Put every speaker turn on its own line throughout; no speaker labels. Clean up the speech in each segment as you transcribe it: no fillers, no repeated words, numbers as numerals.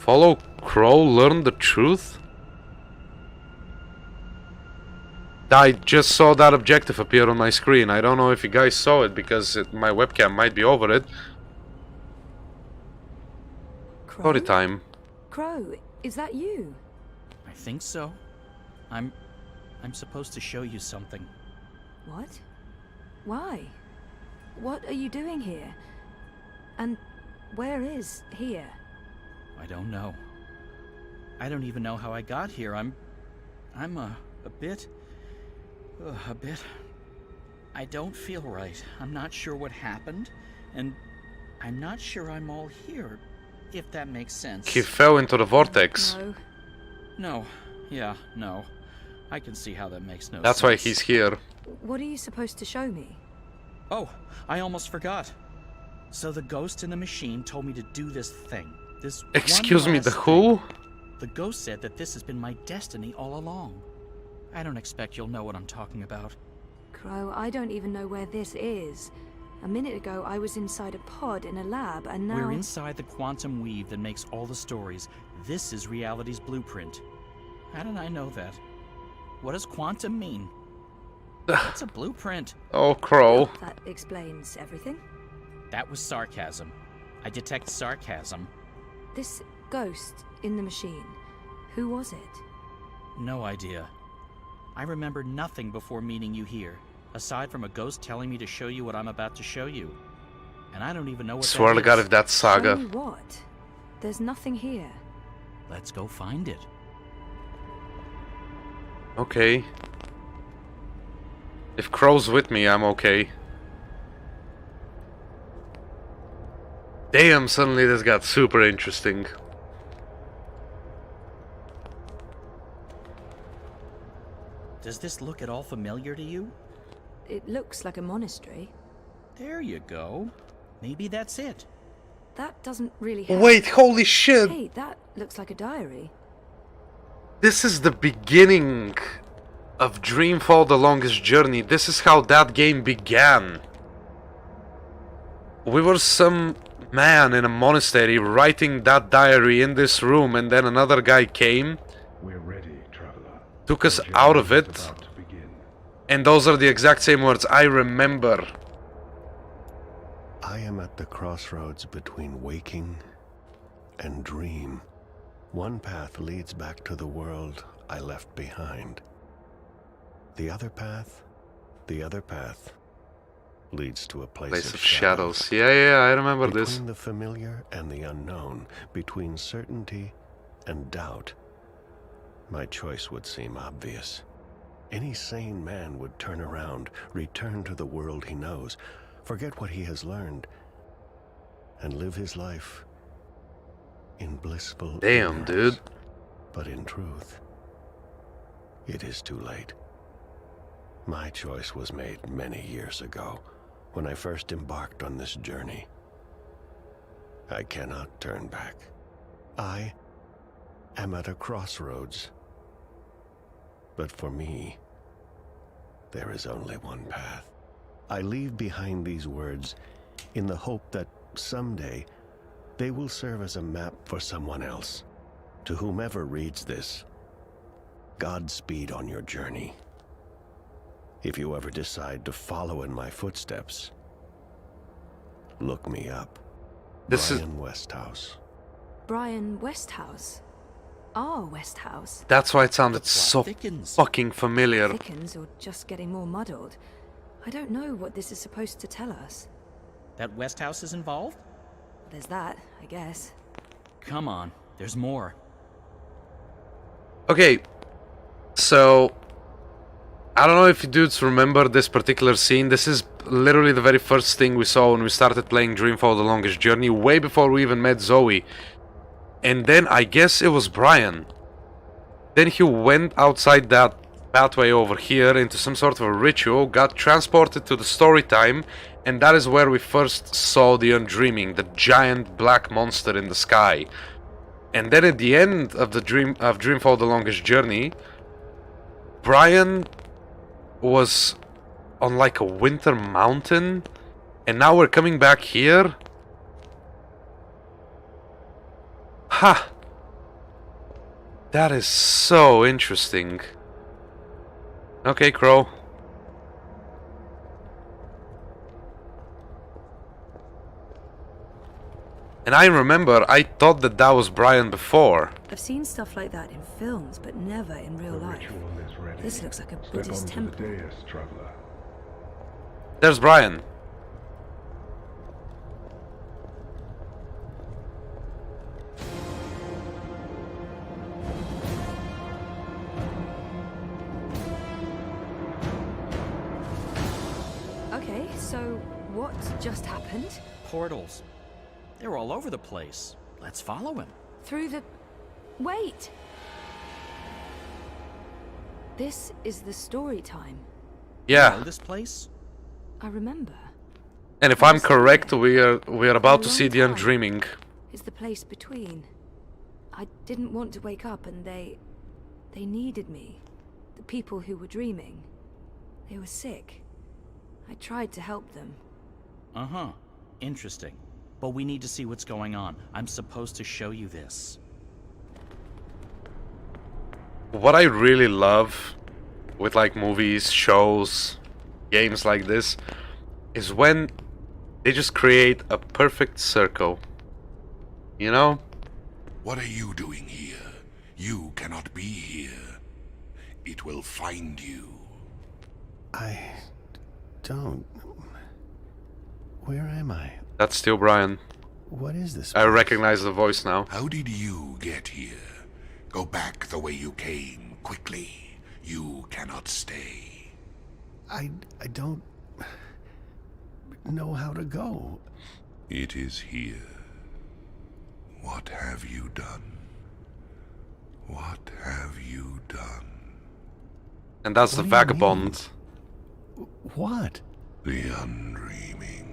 Follow Crow, learn the truth? I just saw that objective appear on my screen. I don't know if you guys saw it because my webcam might be over it. Storytime.
Crow, is that you?
I think so. I'm supposed to show you something.
What? Why? What are you doing here? And where is here?
I don't know. I don't even know how I got here. I'm a bit... I don't feel right. I'm not sure what happened, and I'm not sure I'm all here, if that makes sense.
He fell into the vortex.
No.
No. Yeah, no. I can see how that makes no sense.
That's why he's here.
What are you supposed to show me?
Oh, I almost forgot. So the ghost in the machine told me to do this thing. This
Excuse
one
me, the
last
who?
thing. The ghost said that this has been my destiny all along. I don't expect you'll know what I'm talking about.
Crow, I don't even know where this is. A minute ago, I was inside a pod in a lab, and now...
We're inside the quantum weave that makes all the stories. This is reality's blueprint. How did I know that? What does quantum mean? What's a blueprint?
Oh, Crow.
That explains everything.
That was sarcasm. I detect sarcasm.
This ghost in the machine, who was it?
No idea. I remember nothing before meeting you here, aside from a ghost telling me to show you what I'm about to show you. And I don't even know what
Swear to God if that's Saga.
Show me what? There's nothing here.
Let's go find it.
Okay. If Crow's with me, I'm okay. Damn, suddenly this got super interesting.
Does this look at all familiar to you?
It looks like a monastery.
There you go. Maybe that's it.
That doesn't really help.
Wait, holy shit!
Hey, that looks like a diary.
This is the beginning of Dreamfall: The Longest Journey. This is how that game began. We were some man in a monastery writing that diary in this room, and then another guy came,
We're ready, traveler.
took us out of it,
About to begin.
and those are the exact same words I remember.
I am at the crossroads between waking and dream. One path leads back to the world I left behind. The other path leads to a place
of shadows. Yeah, I remember
between
this.
the familiar and the unknown, between certainty and doubt. My choice would seem obvious. Any sane man would turn around, return to the world he knows, forget what he has learned, and live his life in blissful
Damn,
ignorance.
dude.
But in truth, it is too late. My choice was made many years ago, when I first embarked on this journey. I cannot turn back. I am at a crossroads. But for me, there is only one path. I leave behind these words in the hope that someday they will serve as a map for someone else. To whomever reads this, Godspeed on your journey. If you ever decide to follow in my footsteps, look me up.
This is-
Brian Westhouse.
Brian Westhouse. Our Westhouse.
That's why it sounded
The
so
plot thickens.
fucking familiar.
Thickens or just getting more muddled. I don't know what this is supposed to tell us.
That Westhouse is involved?
There's that, I guess.
Come on, there's more.
Okay, so I don't know if you dudes remember this particular scene. This is literally the very first thing we saw when we started playing Dreamfall: The Longest Journey, way before we even met Zoe. And then I guess it was Brian. Then he went outside that pathway over here into some sort of a ritual, got transported to the Storytime, and that is where we first saw the Undreaming, the giant black monster in the sky. And then at the end of the Dreamfall: The Longest Journey, Brian was on like a winter mountain, and now we're coming back here. Ha! That is so interesting. Okay, Crow. And I remember, I thought that was Brian before.
I've seen stuff like that in films, but never in real
The
life.
ritual is ready.
This looks like a
Step
Buddhist
onto
temple.
the dais, traveler.
There's Brian.
Okay, so what just happened?
Portals. They're all over the place. Let's follow him.
Through the... Wait! This is the Storytime.
Yeah.
Know this place?
I remember.
And if I'm correct, we are about to see the Undreaming.
It's the place between. I didn't want to wake up and they needed me. The people who were dreaming. They were sick. I tried to help them.
Uh-huh. Interesting. But we need to see what's going on. I'm supposed to show you this.
What I really love with like movies, shows, games like this is when they just create a perfect circle. You know?
What are you doing here? You cannot be here. It will find you.
I don't... Where am I?
That's still Brian.
What is this?
I recognize the voice now.
How did you get here? Go back the way you came, quickly. You cannot stay.
I don't know how to go.
It is here. What have you done? What have you done?
And that's the
What do you
vagabond.
What?
The Undreaming.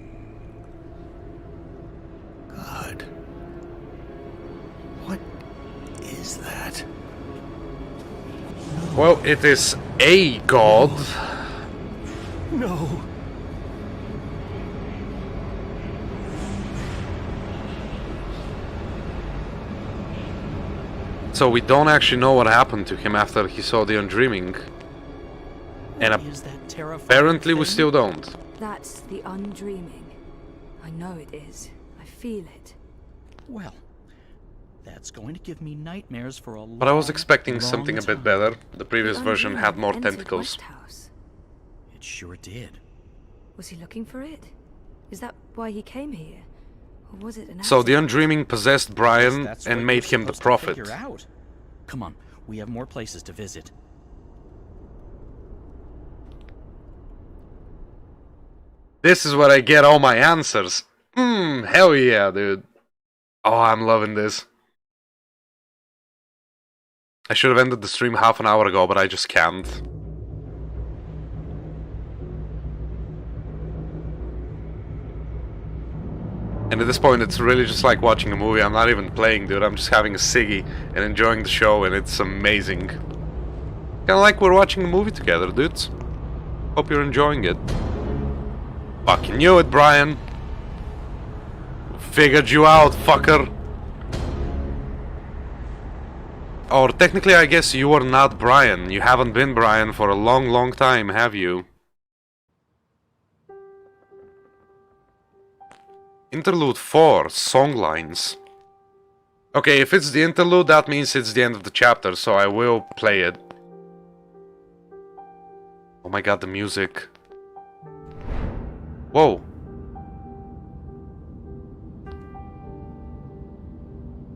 God. What is that?
Well, it is a god.
No.
So we don't actually know what happened to him after he saw the Undreaming. And
What is that terrifying
apparently we
thing?
still don't.
That's the Undreaming. I know it is. I feel it.
Well, that's going to give me nightmares for a long,
But I was expecting
long
something a bit
time.
better. The previous
The
version had
Undreaming
more
entered
tentacles.
Westhouse.
It sure did.
Was he looking for it? Is that why he came here? Or was it an
So the
accident?
Undreaming possessed Brian
That's what
and
you're
made him the
supposed to
prophet.
figure out. Come on, we have more places to visit.
This is where I get all my answers. Hell yeah, dude. Oh, I'm loving this. I should have ended the stream half an hour ago, but I just can't. And at this point, it's really just like watching a movie. I'm not even playing, dude. I'm just having a ciggy and enjoying the show, and it's amazing. Kinda like we're watching a movie together, dudes. Hope you're enjoying it. Fucking knew it, Brian. Figured you out, fucker. Or technically, I guess you are not Brian. You haven't been Brian for a long, long time, have you? Interlude 4, Songlines. Okay, if it's the interlude, that means it's the end of the chapter, so I will play it. Oh my god, the music. Whoa.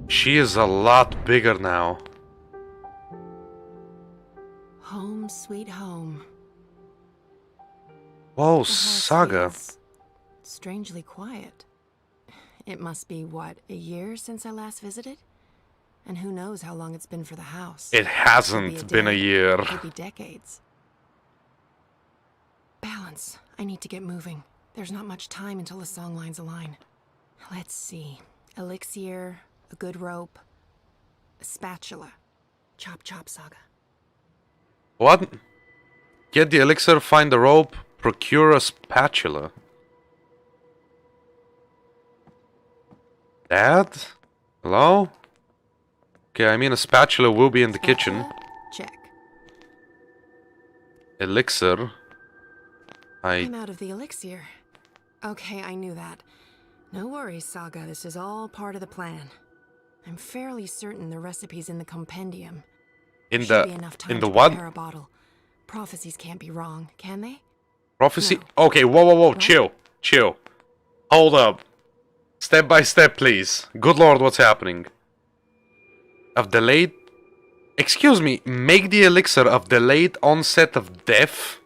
She is a lot bigger now.
Home, sweet home.
Whoa,
The house
Saga.
feels strangely quiet. It must be, what, a year since I last visited? And who knows how long it's been for the house.
It
Could be
hasn't been a
day,
year.
Could be decades. Balance. I need to get moving. There's not much time until the song lines align. Let's see. Elixir, a good rope, a spatula. Chop chop, Saga.
What? Get the elixir, find the rope, procure a spatula. Dad? Hello? Okay, I mean a spatula will be in the kitchen.
Check.
Elixir.
I'm out of the elixir. Okay, I knew that. No worries, Saga. This is all part of the plan. I'm fairly certain the recipe's in the compendium.
In
Should
the
be enough time
in the
to
what?
prepare a bottle. Prophecies can't be wrong, can they?
Prophecy?
No.
Okay, whoa.
What?
Chill. Hold up. Step by step, please. Good lord, what's happening? Of delayed... Excuse me, make the elixir of delayed onset of death?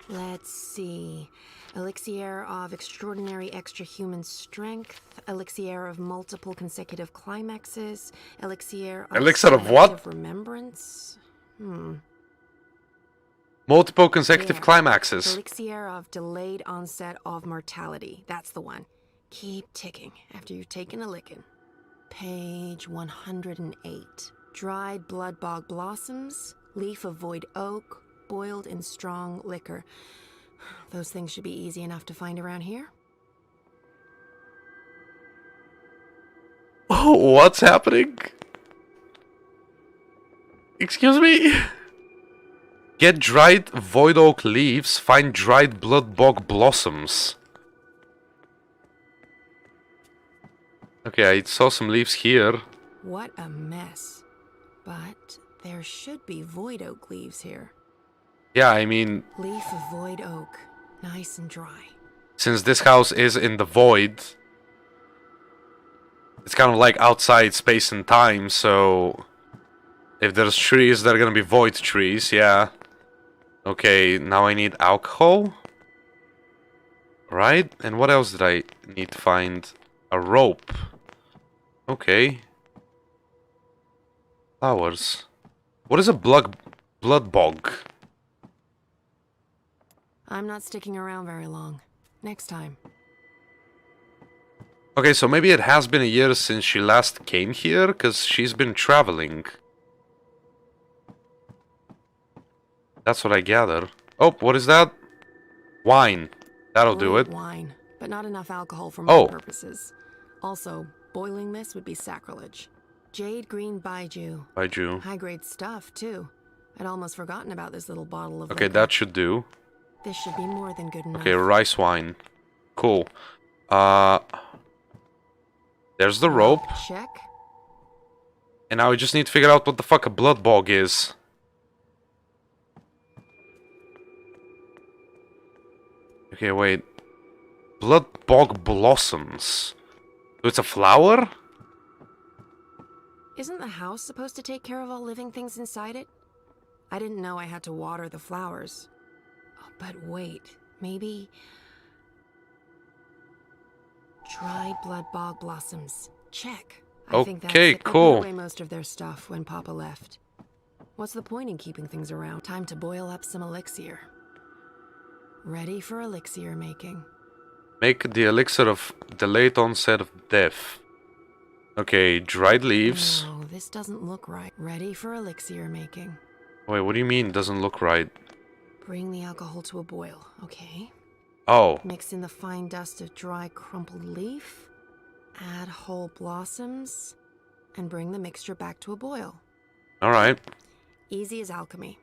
Let's see. Elixir of extraordinary extra-human strength. Elixir of multiple consecutive climaxes. Elixir of...
Elixir of what?
selective remembrance.
Multiple consecutive
There.
climaxes.
Elixir of delayed onset of mortality. That's the one. Keep ticking after you've taken a licking. Page 108. Dried blood bog blossoms, leaf of void oak, boiled in strong liquor. Those things should be easy enough to find around here.
Oh, what's happening? Excuse me? Get dried void oak leaves, find dried blood bog blossoms. Okay, I saw some leaves here.
What a mess. But there should be void oak leaves here.
Yeah, I mean,
Leaf of void oak. Nice and dry.
since this house is in the void, it's kind of like outside space and time, so if there's trees, they're gonna be void trees, yeah. Okay, now I need alcohol. Right? And what else did I need to find? A rope. Okay. Flowers. What is a blood bog?
I'm not sticking around very long. Next time.
Okay, so maybe it has been a year since she last came here, because she's been traveling. That's what I gather. Oh, what is that? Wine. That'll do
Great
it.
wine, but not enough alcohol for
Oh.
my purposes. Also, boiling this would be sacrilege. Jade green baiju.
Baiju.
High-grade stuff, too. I'd almost forgotten about this little bottle of
Okay,
liquor.
that should do.
This should be more than good enough.
Okay, rice wine. Cool. There's the rope.
Check.
And now we just need to figure out what the fuck a blood bog is. Okay, wait. Blood bog blossoms. So it's a flower?
Isn't the house supposed to take care of all living things inside it? I didn't know I had to water the flowers. Oh, but wait, maybe... Dried blood bog blossoms. Check. I think that's
Okay,
it. I
cool.
put away most of their stuff when Papa left. What's the point in keeping things around? Time to boil up some elixir. Ready for elixir making.
Make the elixir of delayed onset of death. Okay, dried leaves.
No, this doesn't look right. Ready for elixir making.
Wait, what do you mean doesn't look right?
Bring the alcohol to a boil, okay?
Oh,
Mix in the fine dust of dry crumpled leaf. Add whole blossoms. And bring the mixture back to a boil.
alright.
Easy as alchemy.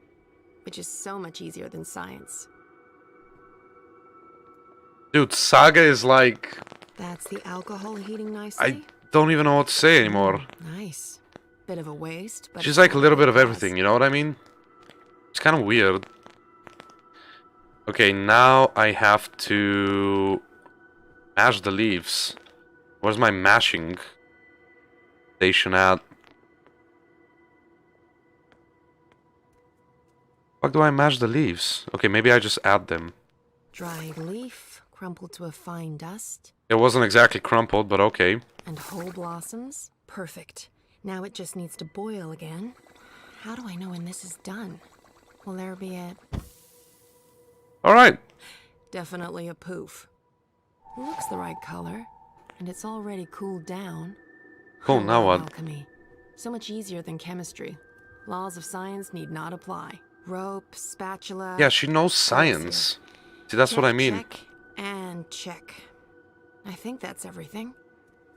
Which is so much easier than science.
Dude, Saga is like...
That's the alcohol heating nicely?
I don't even know what to say anymore.
Nice. Bit of a waste, but...
She's
it's
like a
not
little bit
what
of
it
everything,
does.
you know what I mean? It's kind of weird. Okay, now I have to mash the leaves. Where's my mashing station at? Fuck do I mash the leaves? Okay, maybe I just add them.
Dried leaf, crumpled to a fine dust.
It wasn't exactly crumpled, but okay.
And whole blossoms? Perfect. Now it just needs to boil again. How do I know when this is done? Will there be a...
Alright.
Definitely a poof. Looks the right color. And it's already cooled down.
Cool,
I
now
love
what?
Alchemy. So much easier than chemistry. Laws of science need not apply. Rope, spatula...
Yeah, she knows science. See, that's what I mean.
Check, and check. I think that's everything.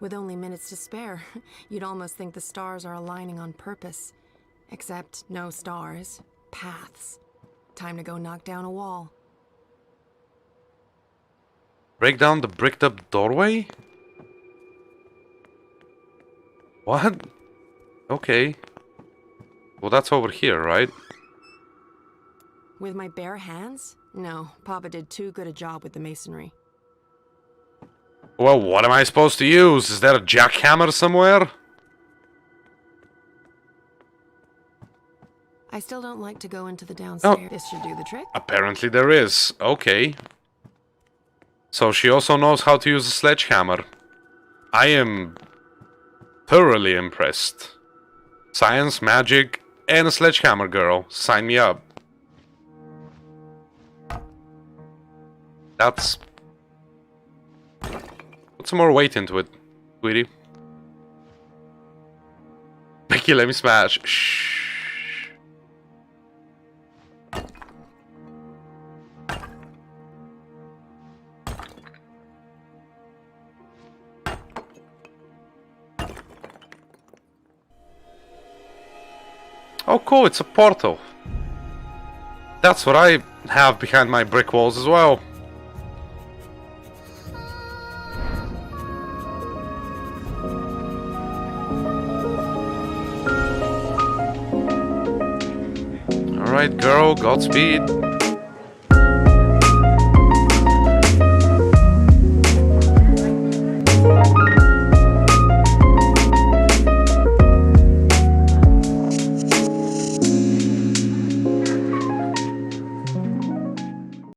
With only minutes to spare, you'd almost think the stars are aligning on purpose. Except no stars, paths. Time to go knock down a wall.
Break down the bricked up doorway? What? Okay. Well, that's over here, right?
With my bare hands? No, Papa did too good a job with the masonry.
Well, what am I supposed to use? Is there a jackhammer somewhere?
I still don't like to go into the downstairs. This should do the trick.
Apparently there is. Okay. So she also knows how to use a sledgehammer. I am thoroughly impressed. Science, magic, and a sledgehammer girl. Sign me up. That's... Put some more weight into it, sweetie. Becky, let me smash. Shh. Oh cool, it's a portal. That's what I have behind my brick walls as well. Alright girl, Godspeed.